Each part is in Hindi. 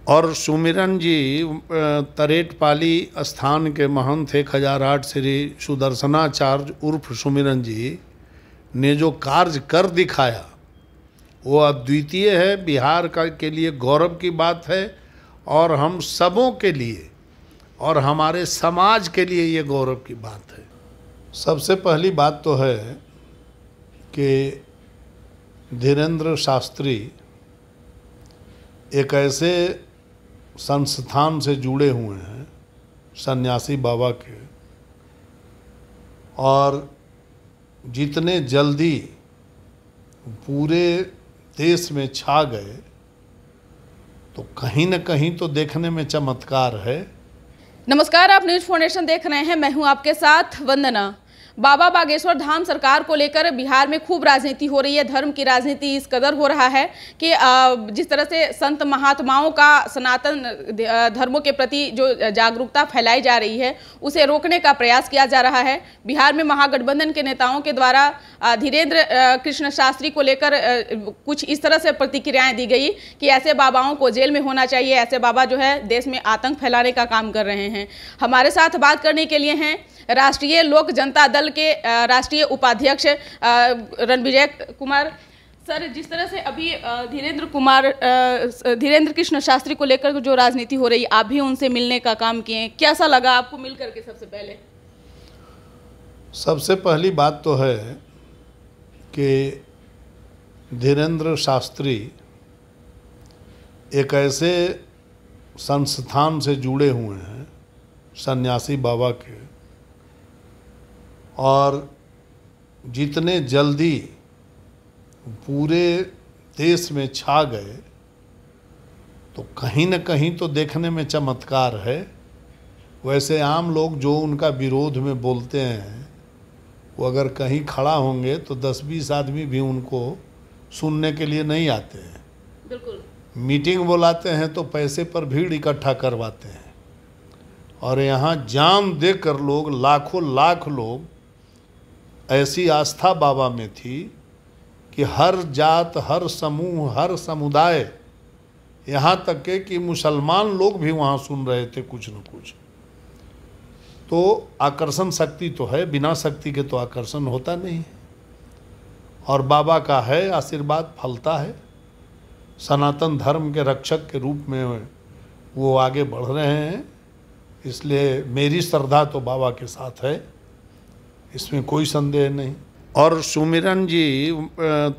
और सुमिरन जी तरेटपाली स्थान के महंत 1008 श्री सुदर्शनाचार्य उर्फ सुमिरन जी ने जो कार्य कर दिखाया वो अद्वितीय है। बिहार का के लिए गौरव की बात है और हम सबों के लिए और हमारे समाज के लिए ये गौरव की बात है। सबसे पहली बात तो है कि धीरेन्द्र शास्त्री एक ऐसे संस्थान से जुड़े हुए हैं सन्यासी बाबा के, और जितने जल्दी पूरे देश में छा गए तो कहीं न कहीं तो देखने में चमत्कार है। नमस्कार, आप न्यूज फाउंडेशन देख रहे हैं। मैं हूं आपके साथ वंदना। बाबा बागेश्वर धाम सरकार को लेकर बिहार में खूब राजनीति हो रही है। धर्म की राजनीति इस कदर हो रहा है कि जिस तरह से संत महात्माओं का सनातन धर्मों के प्रति जो जागरूकता फैलाई जा रही है उसे रोकने का प्रयास किया जा रहा है। बिहार में महागठबंधन के नेताओं के द्वारा धीरेन्द्र कृष्ण शास्त्री को लेकर कुछ इस तरह से प्रतिक्रियाएं दी गई कि ऐसे बाबाओं को जेल में होना चाहिए, ऐसे बाबा जो है देश में आतंक फैलाने का काम कर रहे हैं। हमारे साथ बात करने के लिए हैं राष्ट्रीय लोक जनता दल के राष्ट्रीय उपाध्यक्ष रणविजय कुमार। सर, जिस तरह से अभी धीरेन्द्र कृष्ण शास्त्री को लेकर जो राजनीति हो रही, आप भी उनसे मिलने का काम किए, कैसा लगा आपको मिल करके? सबसे पहली बात तो है कि धीरेन्द्र शास्त्री एक ऐसे संस्थान से जुड़े हुए हैं सन्यासी बाबा के, और जितने जल्दी पूरे देश में छा गए तो कहीं न कहीं तो देखने में चमत्कार है। वैसे आम लोग जो उनका विरोध में बोलते हैं वो अगर कहीं खड़ा होंगे तो 10-20 आदमी भी उनको सुनने के लिए नहीं आते हैं। बिल्कुल। मीटिंग बुलाते हैं तो पैसे पर भीड़ इकट्ठा करवाते हैं, और यहाँ जान देकर लोग, लाखों लाख लोग, ऐसी आस्था बाबा में थी कि हर जात, हर समूह, हर समुदाय, यहाँ तक के कि मुसलमान लोग भी वहाँ सुन रहे थे कुछ न कुछ। तो आकर्षण शक्ति तो है, बिना शक्ति के तो आकर्षण होता नहीं है, और बाबा का है आशीर्वाद फलता है। सनातन धर्म के रक्षक के रूप में वो आगे बढ़ रहे हैं, इसलिए मेरी श्रद्धा तो बाबा के साथ है, इसमें कोई संदेह नहीं। और सुमिरन जी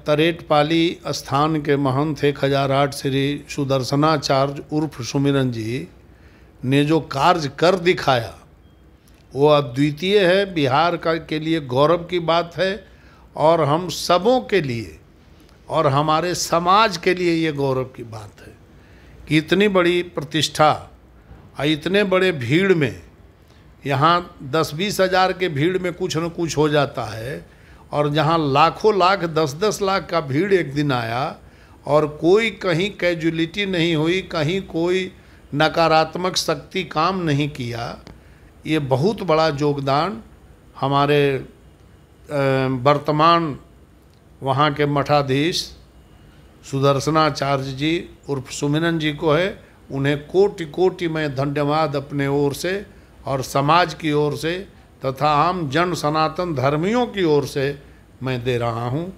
तरेटपाली स्थान के महंत 1008 श्री सुदर्शनाचार्य उर्फ सुमिरन जी ने जो कार्य कर दिखाया वो अद्वितीय है। बिहार का के लिए गौरव की बात है और हम सबों के लिए और हमारे समाज के लिए ये गौरव की बात है कि इतनी बड़ी प्रतिष्ठा और इतने बड़े भीड़ में, यहाँ 10-20 हज़ार के भीड़ में कुछ न कुछ हो जाता है, और जहाँ लाखों लाख, 10-10 लाख का भीड़ एक दिन आया और कोई कहीं कैजुअलिटी नहीं हुई, कहीं कोई नकारात्मक शक्ति काम नहीं किया। ये बहुत बड़ा योगदान हमारे वर्तमान वहाँ के मठाधीश सुदर्शनाचार्य जी उर्फ सुमिरन जी को है। उन्हें कोटि कोटि मैं धन्यवाद अपने ओर से और समाज की ओर से तथा आम जन सनातन धर्मियों की ओर से मैं दे रहा हूँ।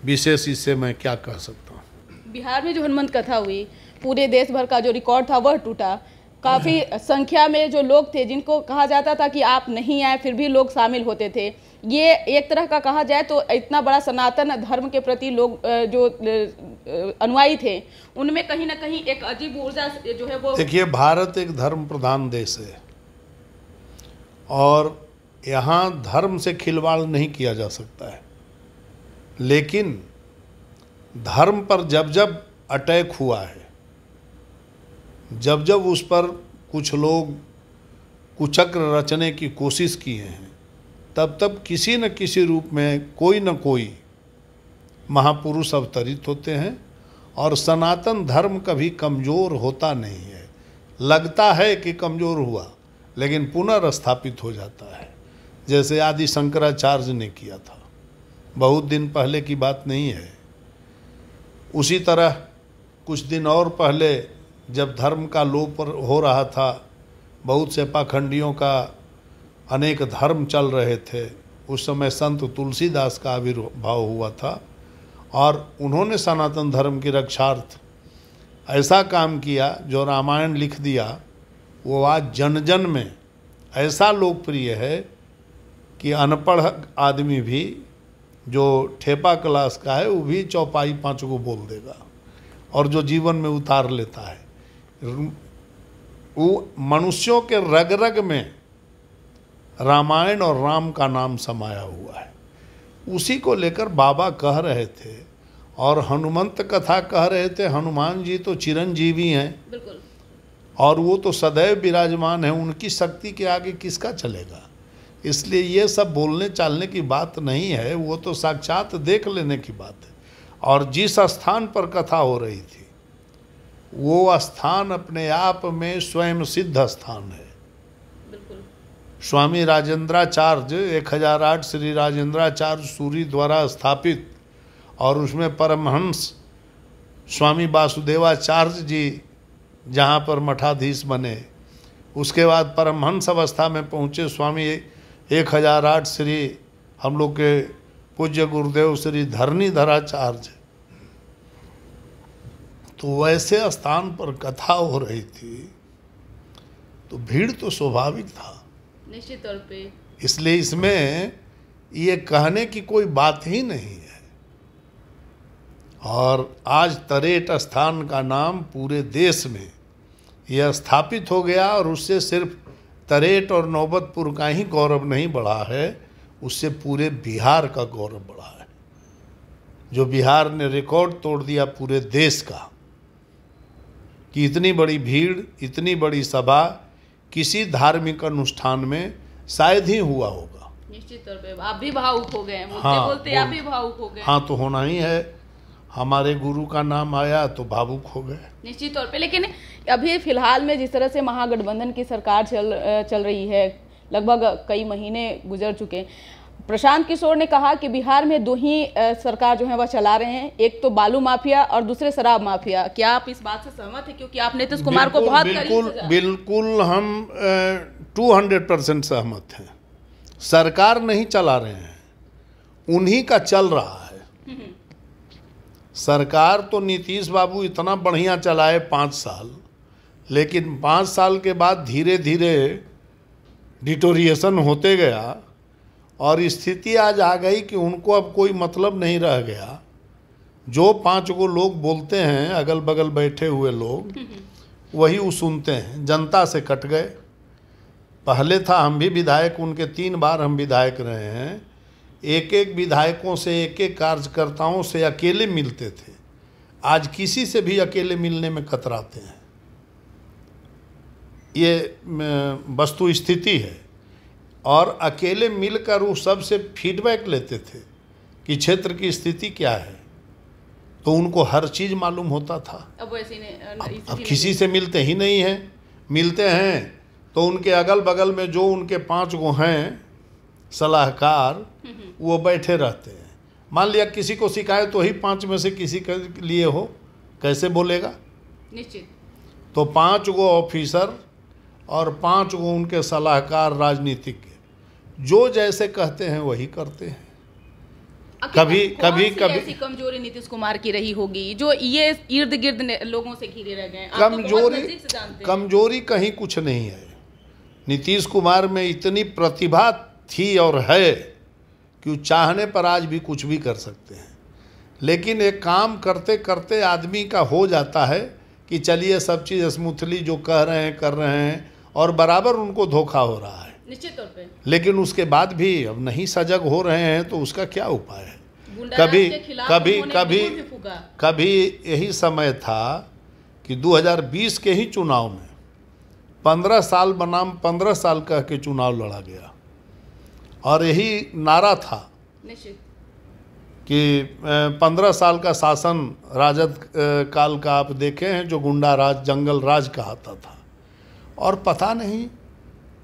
विशेष इससे मैं क्या कह सकता हूँ। बिहार में जो हनुमंत कथा हुई, पूरे देश भर का जो रिकॉर्ड था वह टूटा। काफ़ी संख्या में जो लोग थे जिनको कहा जाता था कि आप नहीं आए, फिर भी लोग शामिल होते थे। ये एक तरह का कहा जाए तो इतना बड़ा सनातन धर्म के प्रति लोग जो अनुयायी थे उनमें कहीं ना कहीं एक अजीब ऊर्जा जो है वो। देखिए, भारत एक धर्म प्रधान देश है और यहाँ धर्म से खिलवाड़ नहीं किया जा सकता है, लेकिन धर्म पर जब जब अटैक हुआ है, जब जब उस पर कुछ लोग कुचक्र रचने की कोशिश किए हैं, तब तब किसी न किसी रूप में कोई न कोई महापुरुष अवतरित होते हैं, और सनातन धर्म कभी कमज़ोर होता नहीं है। लगता है कि कमज़ोर हुआ, लेकिन पुनर्स्थापित हो जाता है, जैसे आदि शंकराचार्य ने किया था, बहुत दिन पहले की बात नहीं है। उसी तरह कुछ दिन और पहले जब धर्म का लोप हो रहा था, बहुत से पाखंडियों का अनेक धर्म चल रहे थे, उस समय संत तुलसीदास का आविर्भाव हुआ था और उन्होंने सनातन धर्म की रक्षार्थ ऐसा काम किया, जो रामायण लिख दिया, वो आज जन जन में ऐसा लोकप्रिय है कि अनपढ़ आदमी भी जो ठेपा क्लास का है वो भी चौपाई 5 को बोल देगा और जो जीवन में उतार लेता है। वो मनुष्यों के रग रग में रामायण और राम का नाम समाया हुआ है। उसी को लेकर बाबा कह रहे थे और हनुमंत कथा कह रहे थे। हनुमान जी तो चिरंजीवी हैं, बिल्कुल, और वो तो सदैव विराजमान है, उनकी शक्ति के आगे किसका चलेगा। इसलिए ये सब बोलने चालने की बात नहीं है, वो तो साक्षात देख लेने की बात है। और जिस स्थान पर कथा हो रही थी वो स्थान अपने आप में स्वयं सिद्ध स्थान है। बिल्कुल। स्वामी राजेंद्राचार्य 1008 श्री राजेंद्राचार्य सूरी द्वारा स्थापित, और उसमें परमहंस स्वामी वासुदेवाचार्य जी जहाँ पर मठाधीश बने, उसके बाद परमहंस अवस्था में पहुँचे स्वामी 1008 श्री हम लोग के पूज्य गुरुदेव श्री धरणीधराचार्य। तो वैसे स्थान पर कथा हो रही थी तो भीड़ तो स्वाभाविक था, निश्चित तौर पे। इसलिए इसमें ये कहने की कोई बात ही नहीं है। और आज तरेट स्थान का नाम पूरे देश में यह स्थापित हो गया, और उससे सिर्फ तरेट और नौबतपुर का ही गौरव नहीं बढ़ा है, उससे पूरे बिहार का गौरव बढ़ा है। जो बिहार ने रिकॉर्ड तोड़ दिया पूरे देश का कि इतनी बड़ी भीड़, इतनी बड़ी सभा किसी धार्मिक अनुष्ठान में शायद ही हुआ होगा। निश्चित तौर पे आप भी भावुक हो गए, बोलते आप भी भावुक हो गए। हाँ, तो होना ही है, हमारे गुरु का नाम आया तो भावुक हो गए निश्चित तौर पे। लेकिन अभी फिलहाल में जिस तरह से महागठबंधन की सरकार चल रही है, लगभग कई महीने गुजर चुके, प्रशांत किशोर ने कहा कि बिहार में 2 ही सरकार जो है वह चला रहे हैं, एक तो बालू माफिया और दूसरे शराब माफिया। क्या आप इस बात से सहमत हैं? क्योंकि आप नीतीश कुमार को बहुत बिल्कुल हम 200% सहमत हैं। सरकार नहीं चला रहे हैं, उन्हीं का चल रहा है। सरकार तो नीतीश बाबू इतना बढ़िया चलाए 5 साल, लेकिन 5 साल के बाद धीरे धीरे डिटोरिएशन होते गया और स्थिति आज आ गई कि उनको अब कोई मतलब नहीं रह गया। जो 5 गो लोग बोलते हैं, अगल बगल बैठे हुए लोग, वही वो सुनते हैं। जनता से कट गए। पहले था, हम भी विधायक, उनके 3 बार हम विधायक रहे हैं, एक एक विधायकों से, एक एक कार्यकर्ताओं से अकेले मिलते थे। आज किसी से भी अकेले मिलने में कतराते हैं। ये वस्तु स्थिति है। और अकेले मिलकर वो सबसे फीडबैक लेते थे कि क्षेत्र की स्थिति क्या है, तो उनको हर चीज़ मालूम होता था। अब किसी से मिलते ही नहीं हैं। मिलते हैं तो उनके अगल बगल में जो उनके 5 गो हैं सलाहकार, वो बैठे रहते हैं। मान लिया किसी को शिकायत वही 5 में से किसी के लिए हो, कैसे बोलेगा? निश्चित। तो 5 गो ऑफिसर और 5 गो उनके सलाहकार राजनीतिज्ञ, जो जैसे कहते हैं वही करते हैं। कभी ऐसी कमजोरी नीतीश कुमार की रही होगी जो ये इर्द गिर्द लोगों से घिरे रह गए? कमजोरी कहीं कुछ नहीं है। नीतीश कुमार में इतनी प्रतिभा थी और है कि चाहने पर आज भी कुछ भी कर सकते हैं। लेकिन एक काम करते करते आदमी का हो जाता है कि चलिए सब चीज़ स्मूथली जो कह रहे हैं कर रहे हैं, और बराबर उनको धोखा हो रहा है निश्चित तौर पे। लेकिन उसके बाद भी अब नहीं सजग हो रहे हैं तो उसका क्या उपाय है? कभी यही समय था कि 2020 के ही चुनाव में 15 साल बनाम 15 साल कह के चुनाव लड़ा गया, और यही नारा था कि 15 साल का शासन राजद काल का आप देखे हैं, जो गुंडा राज, जंगल राज कहता था। और पता नहीं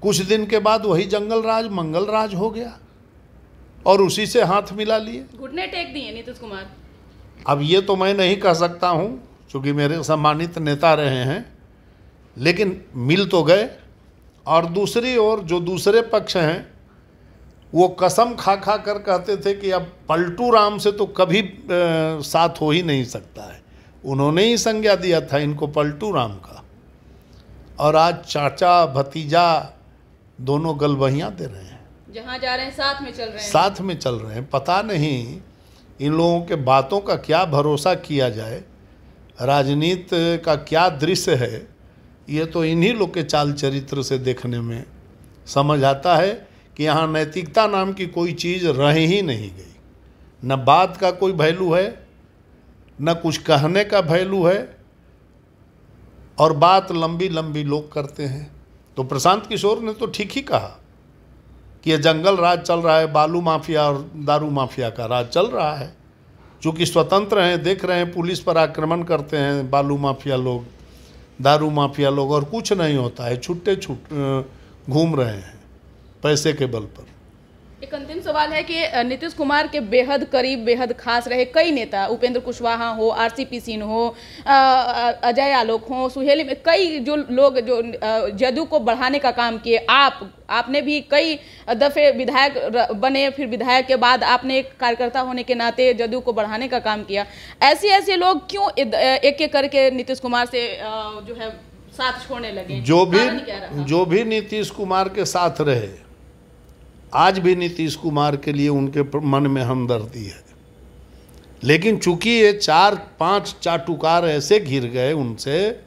कुछ दिन के बाद वही जंगल राज मंगल राज हो गया, और उसी से हाथ मिला लिए, घुटने टेक दिए नीतीश कुमार। अब ये तो मैं नहीं कह सकता हूँ, क्योंकि मेरे सम्मानित नेता रहे हैं, लेकिन मिल तो गए। और दूसरी ओर जो दूसरे पक्ष हैं वो कसम खा खा कर कहते थे कि अब पलटू राम से तो कभी साथ हो ही नहीं सकता है। उन्होंने ही संज्ञा दिया था इनको पलटू राम का, और आज चाचा भतीजा दोनों गलबहियाँ दे रहे हैं, जहाँ जा रहे हैं साथ में चल रहे हैं, साथ में चल रहे हैं। पता नहीं इन लोगों के बातों का क्या भरोसा किया जाए, राजनीति का क्या दृश्य है, ये तो इन्हीं लोग के चाल चरित्र से देखने में समझ आता है कि यहाँ नैतिकता नाम की कोई चीज़ रह ही नहीं गई। न बात का कोई वैल्यू है, न कुछ कहने का वैल्यू है, और बात लंबी लंबी लोग करते हैं। तो प्रशांत किशोर ने तो ठीक ही कहा कि ये जंगल राज चल रहा है, बालू माफिया और दारू माफिया का राज चल रहा है। चूँकि स्वतंत्र हैं, देख रहे हैं पुलिस पर आक्रमण करते हैं बालू माफिया लोग, दारू माफिया लोग, और कुछ नहीं होता है, छुट्टे घूम रहे हैं पैसे के बल पर। एक अंतिम सवाल है कि नीतीश कुमार के बेहद करीब, बेहद खास रहे कई नेता, उपेंद्र कुशवाहा हो, आरसीपी सिंह हो, अजय आलोक हो, सुहेली में कई जो लोग जो जदयू को बढ़ाने का काम किए। आपने भी कई दफे विधायक बने, फिर विधायक के बाद आपने एक कार्यकर्ता होने के नाते जदयू को बढ़ाने का काम किया। ऐसे लोग क्यों एक एक करके नीतीश कुमार से जो है साथ छोड़ने लगे? जो भी नीतीश कुमार के साथ रहे, आज भी नीतीश कुमार के लिए उनके मन में हमदर्दी है। लेकिन चूंकि ये 4-5 चाटुकार ऐसे घिर गए उनसे,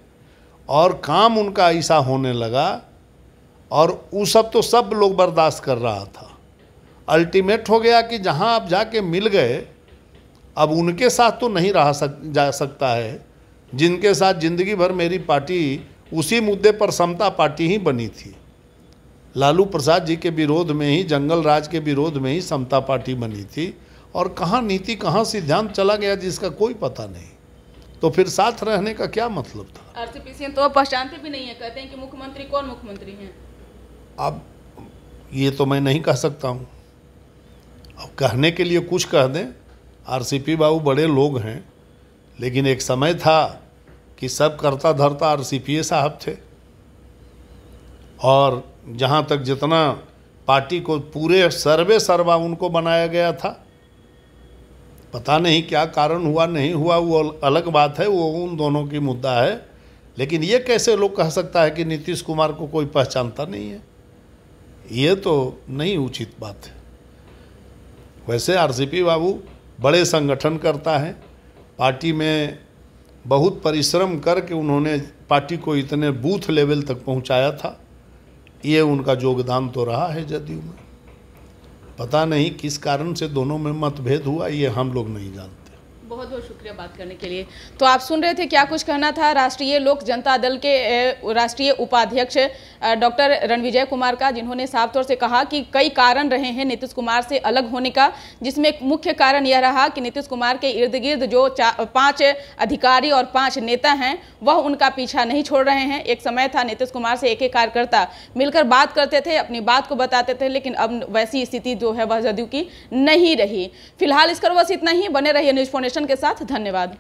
और काम उनका ऐसा होने लगा, और वो सब तो सब लोग बर्दाश्त कर रहा था। अल्टीमेट हो गया कि जहां आप जाके मिल गए, अब उनके साथ तो नहीं जा सकता है जिनके साथ जिंदगी भर मेरी पार्टी उसी मुद्दे पर समता पार्टी ही बनी थी। लालू प्रसाद जी के विरोध में ही, जंगल राज के विरोध में ही समता पार्टी बनी थी, और कहाँ नीति कहाँ सिद्धांत चला गया जिसका कोई पता नहीं। तो फिर साथ रहने का क्या मतलब था? आरसीपी सिंह तो पहचानते भी नहीं है, कहते हैं कि मुख्यमंत्री कौन मुख्यमंत्री हैं। अब ये तो मैं नहीं कह सकता हूँ, अब कहने के लिए कुछ कह दें। आरसीपी बाबू बड़े लोग हैं, लेकिन एक समय था कि सब करता धरता आरसीपी साहब थे, और जहाँ तक जितना पार्टी को पूरे सर्वे सर्वा उनको बनाया गया था, पता नहीं क्या कारण हुआ नहीं हुआ, वो अलग बात है, वो उन दोनों की मुद्दा है। लेकिन ये कैसे लोग कह सकता है कि नीतीश कुमार को कोई पहचानता नहीं है? ये तो नहीं उचित बात है। वैसे आरसीपी बाबू बड़े संगठन करता है, पार्टी में बहुत परिश्रम करके उन्होंने पार्टी को इतने बूथ लेवल तक पहुंचाया था। ये उनका योगदान तो रहा है जदयू में। पता नहीं किस कारण से दोनों में मतभेद हुआ, ये हम लोग नहीं जानते। बहुत बहुत शुक्रिया बात करने के लिए। तो आप सुन रहे थे क्या कुछ कहना था राष्ट्रीय लोक जनता दल के राष्ट्रीय उपाध्यक्ष डॉक्टर रणविजय कुमार का, जिन्होंने साफ तौर से कहा कि कई कारण रहे हैं नीतीश कुमार से अलग होने का, जिसमें एक मुख्य कारण यह रहा कि नीतीश कुमार के इर्द गिर्द जो 5 अधिकारी और 5 नेता हैं वह उनका पीछा नहीं छोड़ रहे हैं। एक समय था नीतीश कुमार से एक एक कार्यकर्ता मिलकर बात करते थे, अपनी बात को बताते थे, लेकिन अब वैसी स्थिति जो है वह जदयू की नहीं रही। फिलहाल इस पर बस इतना ही। बने रहिए न्यूज़ फाउंडेशन के साथ। धन्यवाद।